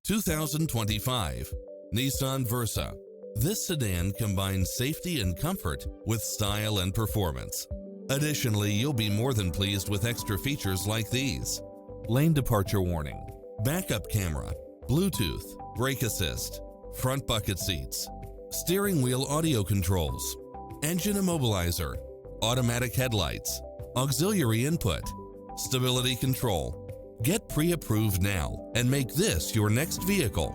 2025 Nissan Versa. This sedan combines safety and comfort with style and performance. Additionally, you'll be more than pleased with extra features like these: lane departure warning, backup camera, Bluetooth, brake assist, front bucket seats, steering wheel audio controls, engine immobilizer, automatic headlights, auxiliary input, stability control. Get pre-approved now and make this your next vehicle.